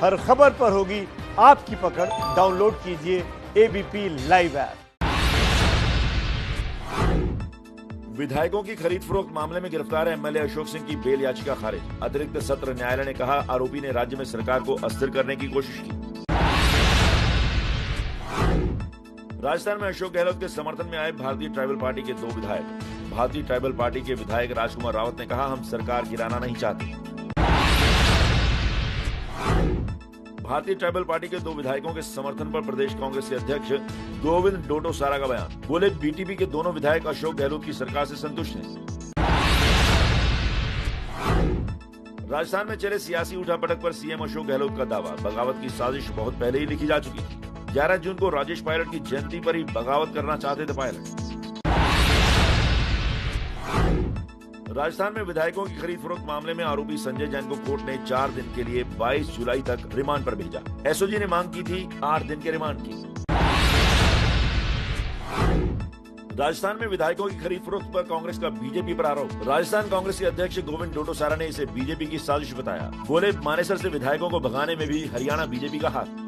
हर खबर पर होगी आपकी पकड़। डाउनलोड कीजिए एबीपी लाइव ऐप। विधायकों की खरीद फरोख्त मामले में गिरफ्तार एमएलए अशोक सिंह की बेल याचिका खारिज। अतिरिक्त सत्र न्यायालय ने कहा, आरोपी ने राज्य में सरकार को अस्थिर करने की कोशिश की। राजस्थान में अशोक गहलोत के समर्थन में आए भारतीय ट्राइबल पार्टी के 2 विधायक। भारतीय ट्राइबल पार्टी के विधायक राजकुमार रावत ने कहा, हम सरकार गिराना नहीं चाहते। भारतीय ट्राइबल पार्टी के 2 विधायकों के समर्थन पर प्रदेश कांग्रेस के अध्यक्ष गोविंद डोटासरा का बयान। बोले, बीटीपी के दोनों विधायक अशोक गहलोत की सरकार से संतुष्ट हैं। राजस्थान में चले सियासी उठापटक पर सीएम अशोक गहलोत का दावा, बगावत की साजिश बहुत पहले ही लिखी जा चुकी थी। 11 जून को राजेश पायलट की जयंती पर ही बगावत करना चाहते थे पायलट। राजस्थान में विधायकों की खरीद फरोख्त मामले में आरोपी संजय जैन को कोर्ट ने 4 दिन के लिए 22 जुलाई तक रिमांड पर भेजा। एसओजी ने मांग की थी 8 दिन के रिमांड की। राजस्थान में विधायकों की खरीद फरोख्त पर कांग्रेस का बीजेपी पर आरोप। राजस्थान कांग्रेस के अध्यक्ष गोविंद डोटासरा ने इसे बीजेपी की साजिश बताया। बोले, मानेसर से विधायकों को भगाने में भी हरियाणा बीजेपी का हाथ।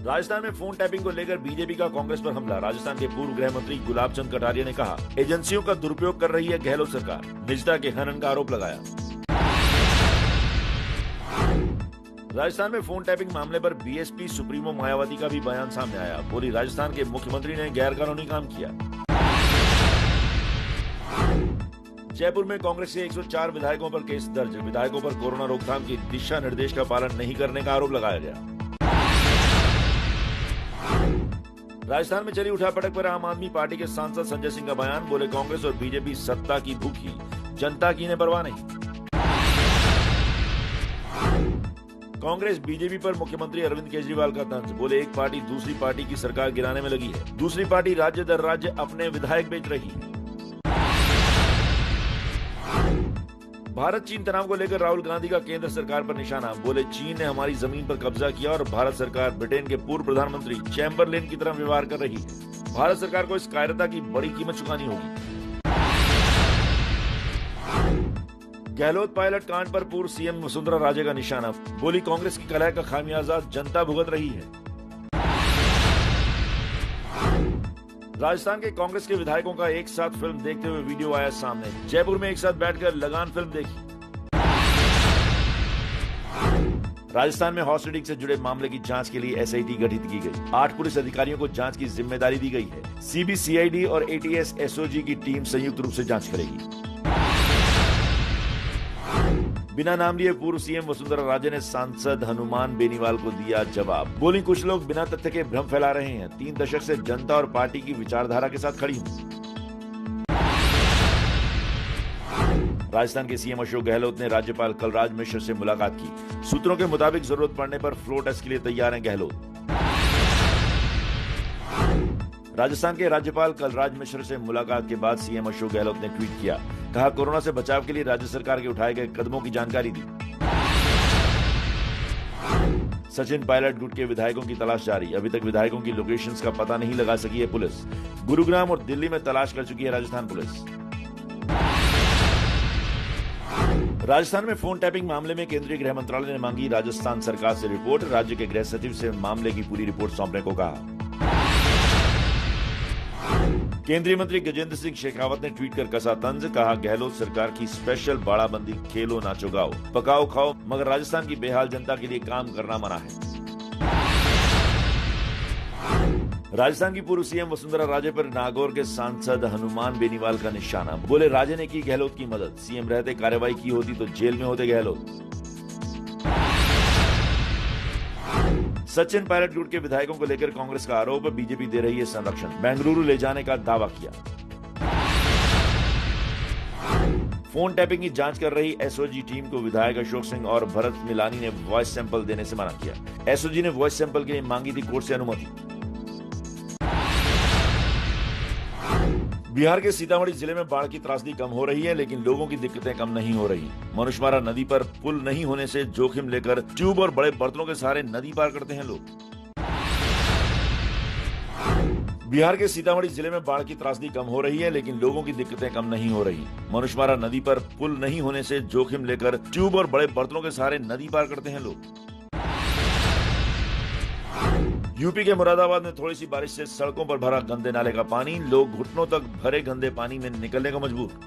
राजस्थान में फोन टैपिंग को लेकर बीजेपी का कांग्रेस पर हमला। राजस्थान के पूर्व गृह मंत्री गुलाब चंद कटारिया ने कहा, एजेंसियों का दुरुपयोग कर रही है गहलोत सरकार। निजता के हनन का आरोप लगाया। राजस्थान में फोन टैपिंग मामले पर बीएसपी सुप्रीमो मायावती का भी बयान सामने आया। बोली, राजस्थान के मुख्यमंत्री ने गैरकानूनी काम किया। जयपुर में कांग्रेस के 104 विधायकों पर केस दर्ज। विधायकों पर कोरोना रोकथाम की दिशा निर्देश का पालन नहीं करने का आरोप लगाया गया। राजस्थान में चली उठापटक पर आम आदमी पार्टी के सांसद संजय सिंह का बयान। बोले, कांग्रेस और बीजेपी सत्ता की भूखी, जनता की इन्हें परवाह नहीं। कांग्रेस बीजेपी पर मुख्यमंत्री अरविंद केजरीवाल का तंज। बोले, एक पार्टी दूसरी पार्टी की सरकार गिराने में लगी है, दूसरी पार्टी राज्य दर राज्य अपने विधायक बेच रही है। भारत चीन तनाव को लेकर राहुल गांधी का केंद्र सरकार पर निशाना। बोले, चीन ने हमारी जमीन पर कब्जा किया और भारत सरकार ब्रिटेन के पूर्व प्रधानमंत्री चैम्बरलेन की तरह व्यवहार कर रही है। भारत सरकार को इस कायरता की बड़ी कीमत चुकानी होगी। गहलोत पायलट कांड पर पूर्व सीएम वसुंधरा राजे का निशाना। बोली, कांग्रेस की कलह का खामियाजा जनता भुगत रही है। राजस्थान के कांग्रेस के विधायकों का एक साथ फिल्म देखते हुए वीडियो आया सामने। जयपुर में एक साथ बैठकर लगान फिल्म देखी। राजस्थान में हॉर्स राइडिंग से जुड़े मामले की जांच के लिए एसआईटी गठित की गई। 8 पुलिस अधिकारियों को जांच की जिम्मेदारी दी गई है। सीबीसीआईडी और एटीएस एसओजी की टीम संयुक्त रूप से जांच करेगी। बिना नाम लिए पूर्व सीएम वसुंधरा राजे ने सांसद हनुमान बेनीवाल को दिया जवाब। बोली, कुछ लोग बिना तथ्य के भ्रम फैला रहे हैं। 3 दशक से जनता और पार्टी की विचारधारा के साथ खड़ी हूं। राजस्थान के सीएम अशोक गहलोत ने राज्यपाल कलराज मिश्र से मुलाकात की। सूत्रों के मुताबिक जरूरत पड़ने पर फ्लोर टेस्ट के लिए तैयार हैं गहलोत। राजस्थान के राज्यपाल कलराज मिश्र से मुलाकात के बाद सीएम अशोक गहलोत ने ट्वीट किया। कहा, कोरोना से बचाव के लिए राज्य सरकार के उठाए गए कदमों की जानकारी दी। सचिन पायलट गुट के विधायकों की तलाश जारी। अभी तक विधायकों की लोकेशंस का पता नहीं लगा सकी है पुलिस। गुरुग्राम और दिल्ली में तलाश कर चुकी है राजस्थान पुलिस। राजस्थान में फोन टैपिंग मामले में केंद्रीय गृह मंत्रालय ने मांगी राजस्थान सरकार से रिपोर्ट। राज्य के गृह सचिव से मामले की पूरी रिपोर्ट सौंपने को कहा। केंद्रीय मंत्री गजेंद्र सिंह शेखावत ने ट्वीट कर कसा तंज। कहा, गहलोत सरकार की स्पेशल बाड़ाबंदी, खेलो नाचो गाओ, पकाओ खाओ, मगर राजस्थान की बेहाल जनता के लिए काम करना मना है। राजस्थान की पूर्व सीएम वसुंधरा राजे पर नागौर के सांसद हनुमान बेनीवाल का निशाना। बोले, राजे ने की गहलोत की मदद। सीएम रहते कार्रवाई की होती तो जेल में होते गहलोत। सचिन पायलट गुट के विधायकों को लेकर कांग्रेस का आरोप, बीजेपी दे रही है संरक्षण। बेंगलुरु ले जाने का दावा किया। फोन टैपिंग की जांच कर रही एसओजी टीम को विधायक अशोक सिंह और भरत मिलानी ने वॉइस सैंपल देने से मना किया। एसओजी ने वॉइस सैंपल के लिए मांगी थी कोर्ट से अनुमति। बिहार के सीतामढ़ी जिले में बाढ़ की त्रासदी कम हो रही है, लेकिन लोगों की दिक्कतें कम नहीं हो रही। मनुष्यमारा नदी पर पुल नहीं होने से जोखिम लेकर ट्यूब और बड़े बर्तनों के सहारे नदी पार करते हैं लोग। बिहार के सीतामढ़ी जिले में बाढ़ की त्रासदी कम हो रही है, लेकिन लोगों की दिक्कतें कम नहीं हो रही। मनुष्यवारा नदी पर पुल नहीं होने से जोखिम लेकर ट्यूब और बड़े बर्तनों के सहारे नदी पार करते हैं लोग। यूपी के मुरादाबाद में थोड़ी सी बारिश से सड़कों पर भरा गंदे नाले का पानी, लोग घुटनों तक भरे गंदे पानी में निकलने को मजबूर।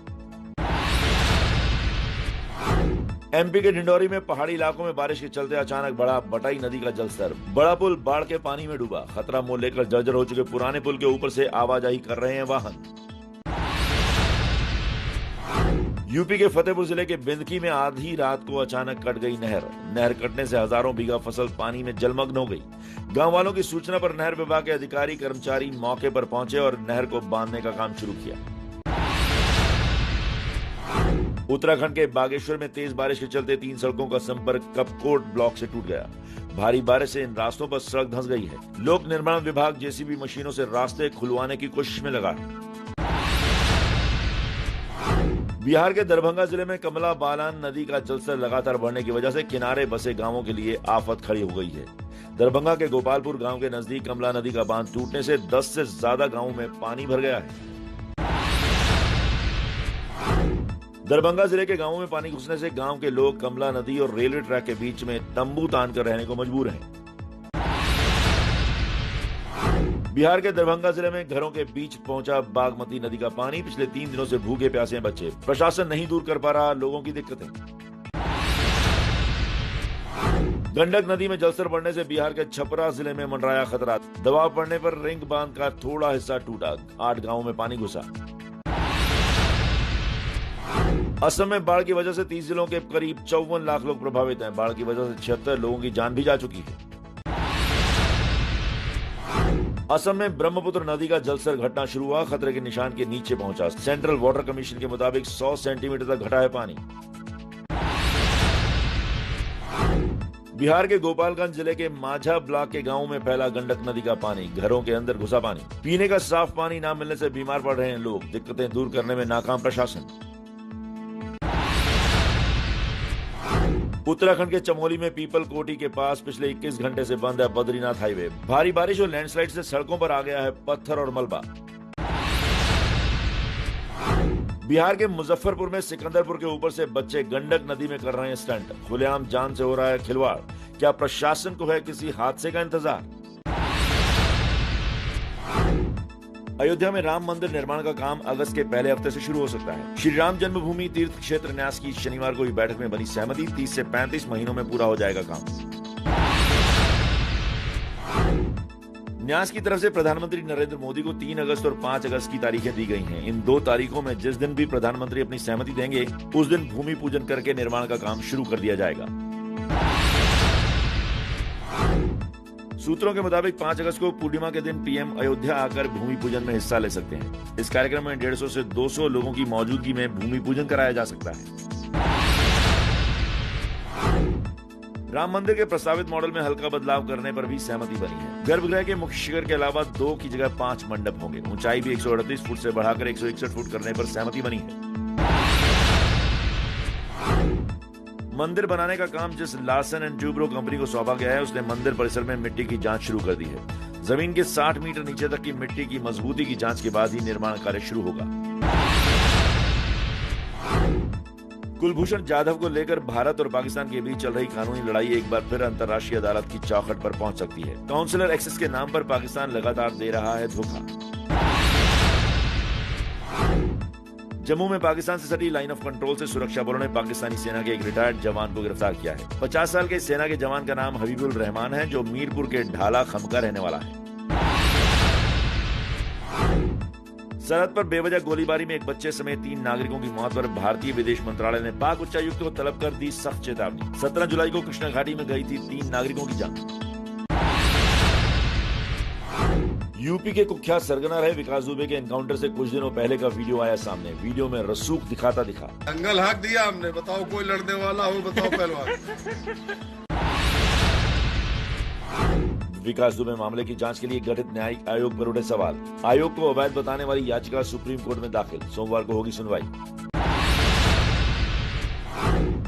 एमपी के डिंडौरी में पहाड़ी इलाकों में बारिश के चलते अचानक बढ़ा बटाई नदी का जलस्तर। बड़ा पुल बाढ़ के पानी में डूबा। खतरा मोल लेकर जर्जर हो चुके पुराने पुल के ऊपर से आवाजाही कर रहे हैं वाहन। यूपी के फतेहपुर जिले के बिंदकी में आधी रात को अचानक कट गई नहर। नहर कटने से हजारों बीघा फसल पानी में जलमग्न हो गई। गांव वालों की सूचना पर नहर विभाग के अधिकारी कर्मचारी मौके पर पहुंचे और नहर को बांधने का काम शुरू किया। उत्तराखंड के बागेश्वर में तेज बारिश के चलते 3 सड़कों का संपर्क कपकोट ब्लॉक से टूट गया। भारी बारिश से इन रास्तों पर सड़क धंस गई है। लोक निर्माण विभाग जेसीबी मशीनों से रास्ते खुलवाने की कोशिश में लगा है। बिहार के दरभंगा जिले में कमला बालान नदी का जलस्तर लगातार बढ़ने की वजह से किनारे बसे गांवों के लिए आफत खड़ी हो गई है। दरभंगा के गोपालपुर गांव के नजदीक कमला नदी का बांध टूटने से 10 से ज्यादा गांवों में पानी भर गया है। दरभंगा जिले के गांवों में पानी घुसने से गांव के लोग कमला नदी और रेलवे ट्रैक के बीच में तंबू तानकर रहने को मजबूर हैं। बिहार के दरभंगा जिले में घरों के बीच पहुंचा बागमती नदी का पानी। पिछले 3 दिनों से भूखे प्यासे बच्चे। प्रशासन नहीं दूर कर पा रहा लोगों की दिक्कतें। गंडक नदी में जलस्तर बढ़ने से बिहार के छपरा जिले में मंडराया खतरा। दबाव पड़ने पर रिंग बांध का थोड़ा हिस्सा टूटा। 8 गांवों में पानी घुसा। असम में बाढ़ की वजह से 30 जिलों के करीब 54 लाख लोग प्रभावित हैं। बाढ़ की वजह से 76 लोगों की जान भी जा चुकी है। असम में ब्रह्मपुत्र नदी का जलस्तर घटना शुरू हुआ। खतरे के निशान के नीचे पहुंचा। सेंट्रल वाटर कमीशन के मुताबिक 100 सेंटीमीटर तक घटा है पानी। बिहार के गोपालगंज जिले के माझा ब्लॉक के गांवों में फैला गंडक नदी का पानी। घरों के अंदर घुसा पानी। पीने का साफ पानी न मिलने से बीमार पड़ रहे हैं लोग। दिक्कतें दूर करने में नाकाम प्रशासन। उत्तराखंड के चमोली में पीपल कोटी के पास पिछले 21 घंटे से बंद है बद्रीनाथ हाईवे। भारी बारिश और लैंडस्लाइड से सड़कों पर आ गया है पत्थर और मलबा। बिहार के मुजफ्फरपुर में सिकंदरपुर के ऊपर से बच्चे गंडक नदी में कर रहे हैं स्टंट। खुलेआम जान से हो रहा है खिलवाड़। क्या प्रशासन को है किसी हादसे का इंतजार? अयोध्या में राम मंदिर निर्माण का काम अगस्त के पहले हफ्ते से शुरू हो सकता है। श्री राम जन्मभूमि तीर्थ क्षेत्र न्यास की शनिवार को हुई बैठक में बनी सहमति। 30 से 35 महीनों में पूरा हो जाएगा काम। न्यास की तरफ से प्रधानमंत्री नरेंद्र मोदी को 3 अगस्त और 5 अगस्त की तारीखें दी गई हैं। इन 2 तारीखों में जिस दिन भी प्रधानमंत्री अपनी सहमति देंगे उस दिन भूमि पूजन करके निर्माण का काम शुरू कर दिया जाएगा। सूत्रों के मुताबिक 5 अगस्त को पूर्णिमा के दिन पीएम अयोध्या आकर भूमि पूजन में हिस्सा ले सकते हैं। इस कार्यक्रम में 150 से 200 लोगों की मौजूदगी में भूमि पूजन कराया जा सकता है। राम मंदिर के प्रस्तावित मॉडल में हल्का बदलाव करने पर भी सहमति बनी है। गर्भगृह के मुख्य शिखर के अलावा 2 की जगह 5 मंडप होंगे। ऊंचाई भी 138 फुट से बढ़ाकर 161 फुट करने पर सहमति बनी है। मंदिर बनाने का काम जिस लार्सन एंड ट्यूब्रो कंपनी को सौंपा गया है उसने मंदिर परिसर में मिट्टी की जांच शुरू कर दी है। जमीन के 60 मीटर नीचे तक की मिट्टी की मजबूती की जांच के बाद ही निर्माण कार्य शुरू होगा। कुलभूषण जाधव को लेकर भारत और पाकिस्तान के बीच चल रही कानूनी लड़ाई एक बार फिर अंतर्राष्ट्रीय अदालत की चौखट पर पहुंच सकती है। काउंसलर एक्सेस के नाम पर पाकिस्तान लगातार दे रहा है धोखा। जम्मू में पाकिस्तान से सटी लाइन ऑफ कंट्रोल से सुरक्षा बलों ने पाकिस्तानी सेना के एक रिटायर्ड जवान को गिरफ्तार किया है। 50 साल के सेना के जवान का नाम हबीबुल रहमान है, जो मीरपुर के ढाला खम का रहने वाला है। सरहद पर बेवजह गोलीबारी में एक बच्चे समेत 3 नागरिकों की मौत पर भारतीय विदेश मंत्रालय ने पाक उच्चायुक्त को तलब कर दी सख्त चेतावनी। 17 जुलाई को कृष्णा घाटी में गई थी 3 नागरिकों की जान। यूपी के कुख्यात सरगना रहे विकास दुबे के एनकाउंटर से कुछ दिनों पहले का वीडियो आया सामने। वीडियो में रसूख दिखाता दिखा। दंगल हाक दिया हमने। बताओ कोई लड़ने वाला हो, बताओ पहलवान। विकास दुबे मामले की जांच के लिए गठित न्यायिक आयोग पर उठे सवाल। आयोग को अवैध बताने वाली याचिका सुप्रीम कोर्ट में दाखिल। सोमवार को होगी सुनवाई।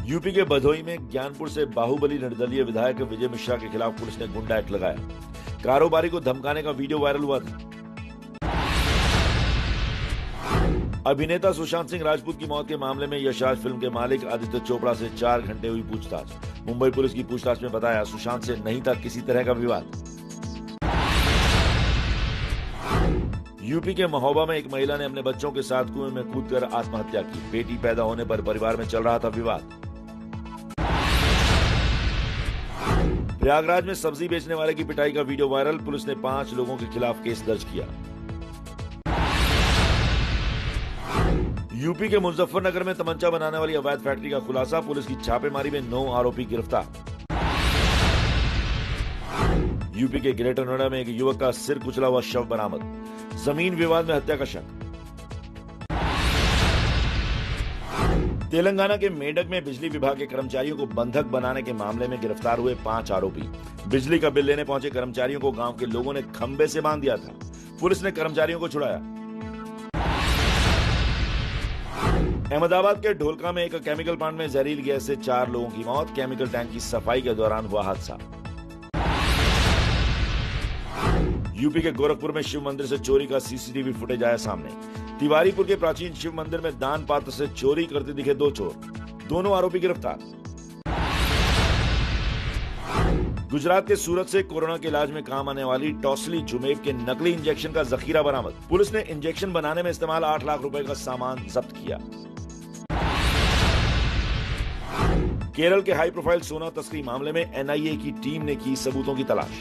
यूपी के भदोही में ज्ञानपुर से बाहुबली निर्दलीय विधायक विजय मिश्रा के खिलाफ पुलिस ने गुंडा एक्ट लगाया। कारोबारी को धमकाने का वीडियो वायरल हुआ था। अभिनेता सुशांत सिंह राजपूत की मौत के मामले में यशराज फिल्म के मालिक आदित्य चोपड़ा से 4 घंटे हुई पूछताछ। मुंबई पुलिस की पूछताछ में बताया सुशांत से नहीं था किसी तरह का विवाद। यूपी के महोबा में एक महिला ने अपने बच्चों के साथ कुएं में कूदकर आत्महत्या की। बेटी पैदा होने पर परिवार में चल रहा था विवाद। प्रयागराज में सब्जी बेचने वाले की पिटाई का वीडियो वायरल। पुलिस ने 5 लोगों के खिलाफ केस दर्ज किया। यूपी के मुजफ्फरनगर में तमंचा बनाने वाली अवैध फैक्ट्री का खुलासा। पुलिस की छापेमारी में 9 आरोपी गिरफ्तार। यूपी के ग्रेटर नोएडा में एक युवक का सिर कुचला हुआ शव बरामद। जमीन विवाद में हत्या का शक। तेलंगाना के मेडक में बिजली विभाग के कर्मचारियों को बंधक बनाने के मामले में गिरफ्तार हुए 5 आरोपी। बिजली का बिल लेने पहुंचे कर्मचारियों को गांव के लोगों ने खंबे से बांध दिया था। पुलिस ने कर्मचारियों को छुड़ाया। अहमदाबाद के ढोलका में एक केमिकल प्लांट में जहरीली गैस से 4 लोगों की मौत। केमिकल टैंक की सफाई के दौरान हुआ हादसा। यूपी के गोरखपुर में शिव मंदिर से चोरी का सीसीटीवी फुटेज आया सामने। तिवारीपुर के प्राचीन शिव मंदिर में दान पात्र से चोरी करते दिखे 2 चोर। दोनों आरोपी गिरफ्तार। गुजरात के सूरत से कोरोना के इलाज में काम आने वाली टॉसिलीजुमेब के नकली इंजेक्शन का जखीरा बरामद। पुलिस ने इंजेक्शन बनाने में इस्तेमाल 8 लाख रुपए का सामान जब्त किया। केरल के हाई प्रोफाइल सोना तस्करी मामले में एनआईए की टीम ने की सबूतों की तलाश।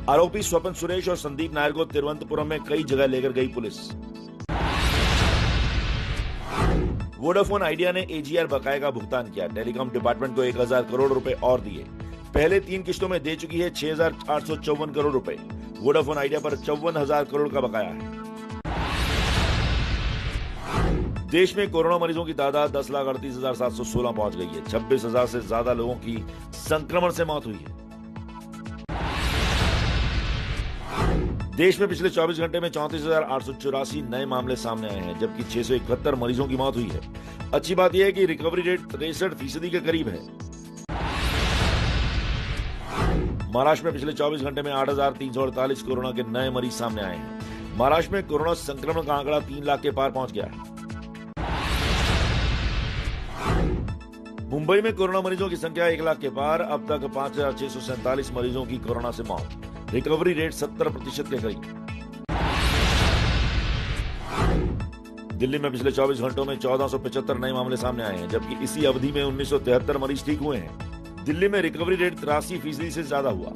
आरोपी स्वपन सुरेश और संदीप नायर को तिरुवनंतपुरम में कई जगह लेकर गई पुलिस। वोडाफोन आइडिया ने एजीआर बकाये का भुगतान किया। टेलीकॉम डिपार्टमेंट को 1000 करोड़ रुपए और दिए। पहले 3 किस्तों में दे चुकी है 6854 करोड़ रुपए। वोडाफोन आइडिया पर 54,000 करोड़ का बकाया है। देश में कोरोना मरीजों की तादाद 10,38,716 पहुंच गई है। 26,000 से ज्यादा लोगों की संक्रमण से मौत हुई है। देश में पिछले 24 घंटे में 34,884 नए मामले सामने आए हैं, जबकि 671 मरीजों की मौत हुई है। अच्छी बात यह है कि रिकवरी रेट 63% के करीब है। महाराष्ट्र में पिछले 24 घंटे में 8,348 कोरोना के नए मरीज सामने आए हैं। महाराष्ट्र में कोरोना संक्रमण का आंकड़ा 3 लाख के पार पहुंच गया है। मुंबई में कोरोना मरीजों की संख्या 1 लाख के पार। अब तक 5,647 मरीजों की कोरोना से मौत। रिकवरी रेट 70% के करीब। दिल्ली में पिछले 24 घंटों में 1475 नए मामले सामने आए हैं, जबकि इसी अवधि में 1973 मरीज ठीक हुए हैं। दिल्ली में रिकवरी रेट 83% से ज्यादा हुआ।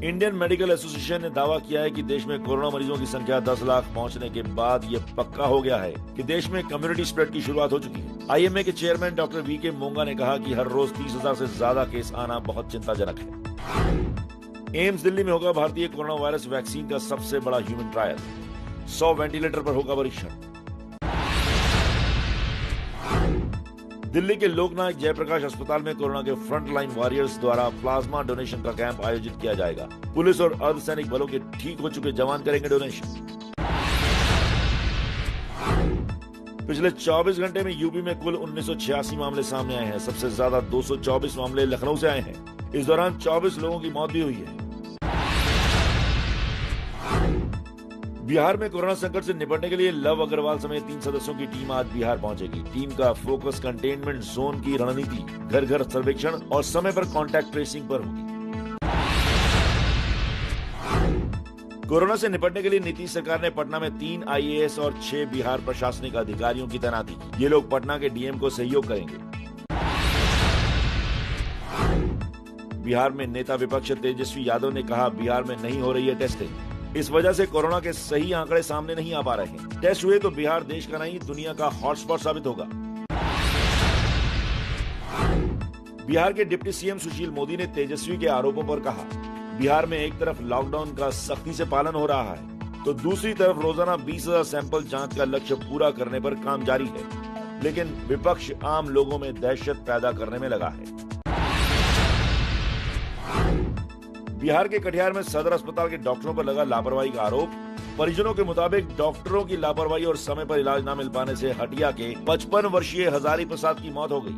इंडियन मेडिकल एसोसिएशन ने दावा किया है कि देश में कोरोना मरीजों की संख्या 10 लाख पहुंचने के बाद यह पक्का हो गया है कि देश में कम्युनिटी स्प्रेड की शुरुआत हो चुकी है। आईएमए के चेयरमैन डॉक्टर वीके मोंगा ने कहा कि हर रोज 30,000 से ज्यादा केस आना बहुत चिंताजनक है। एम्स दिल्ली में होगा भारतीय कोरोना वायरस वैक्सीन का सबसे बड़ा ह्यूमन ट्रायल। 100 वेंटिलेटर पर होगा परीक्षण। दिल्ली के लोकनायक जयप्रकाश अस्पताल में कोरोना के फ्रंटलाइन वॉरियर्स द्वारा प्लाज्मा डोनेशन का कैंप आयोजित किया जाएगा। पुलिस और अर्धसैनिक बलों के ठीक हो चुके जवान करेंगे डोनेशन। पिछले 24 घंटे में यूपी में कुल 1986 मामले सामने आए हैं। सबसे ज्यादा 224 मामले लखनऊ से आए हैं। इस दौरान 24 लोगों की मौत भी हुई है। बिहार में कोरोना संकट से निपटने के लिए लव अग्रवाल समेत 3 सदस्यों की टीम आज बिहार पहुंचेगी। टीम का फोकस कंटेनमेंट जोन की रणनीति, घर घर सर्वेक्षण और समय पर कॉन्टैक्ट ट्रेसिंग पर होगी। कोरोना से निपटने के लिए नीतीश सरकार ने पटना में 3 आईएएस और 6 बिहार प्रशासनिक अधिकारियों की तैनाती की। ये लोग पटना के डीएम को सहयोग करेंगे। बिहार में नेता विपक्ष तेजस्वी यादव ने कहा, बिहार में नहीं हो रही है टेस्टिंग। इस वजह से कोरोना के सही आंकड़े सामने नहीं आ पा रहे हैं। टेस्ट हुए तो बिहार देश का नहीं दुनिया का हॉटस्पॉट साबित होगा। बिहार के डिप्टी सीएम सुशील मोदी ने तेजस्वी के आरोपों पर कहा, बिहार में एक तरफ लॉकडाउन का सख्ती से पालन हो रहा है तो दूसरी तरफ रोजाना 20,000 सैंपल जांच का लक्ष्य पूरा करने पर काम जारी है, लेकिन विपक्ष आम लोगों में दहशत पैदा करने में लगा है। बिहार के कटिहार में सदर अस्पताल के डॉक्टरों पर लगा लापरवाही का आरोप। परिजनों के मुताबिक डॉक्टरों की लापरवाही और समय पर इलाज न मिल पाने से हटिया के 55 वर्षीय हजारी प्रसाद की मौत हो गई।